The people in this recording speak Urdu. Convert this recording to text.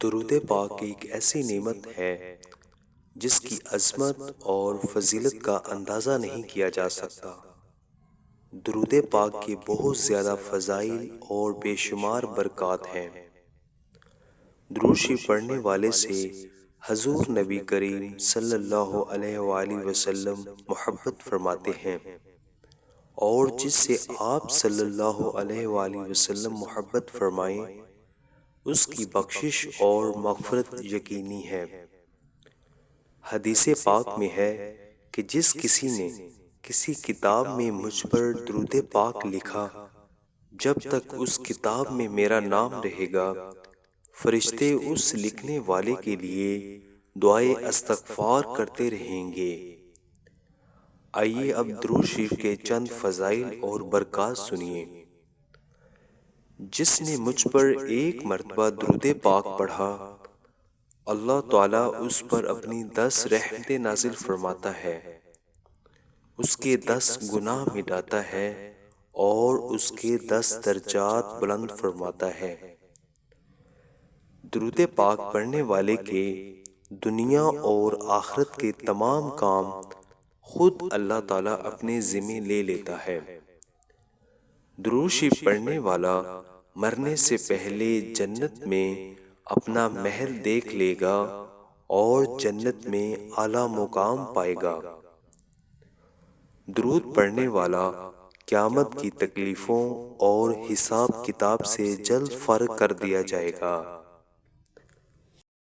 درود پاک ایک ایسی نعمت ہے جس کی عظمت اور فضیلت کا اندازہ نہیں کیا جا سکتا۔ درود پاک کے بہت زیادہ فضائل اور بے شمار برکات ہیں۔ درود شریف پڑھنے والے سے حضور نبی کریم صلی اللہ علیہ وآلہ وسلم محبت فرماتے ہیں، اور جس سے آپ صلی اللہ علیہ وآلہ وسلم محبت فرمائیں اس کی بخشش اور مغفرت یقینی ہے۔ حدیث پاک میں ہے کہ جس کسی نے کسی کتاب میں مجھ پر درود پاک لکھا، جب تک اس کتاب میں میرا نام رہے گا فرشتے اس لکھنے والے کے لیے دعائے استغفار کرتے رہیں گے۔ آئیے اب درود شریف کے چند فضائل اور برکات سنیے۔ جس نے مجھ پر ایک مرتبہ درود پاک پڑھا، اللہ تعالیٰ اس پر اپنی 10 رحمتیں نازل فرماتا ہے، اس کے 10 گناہ مٹاتا ہے اور اس کے 10 درجات بلند فرماتا ہے۔ درود پاک پڑھنے والے کے دنیا اور آخرت کے تمام کام خود اللہ تعالیٰ اپنے ذمہ لے لیتا ہے۔ درود شریف پڑھنے والا مرنے سے پہلے جنت میں اپنا محل دیکھ لے گا اور جنت میں اعلیٰ مقام پائے گا۔ درود پڑھنے والا قیامت کی تکلیفوں اور حساب کتاب سے جلد فارغ کر دیا جائے گا۔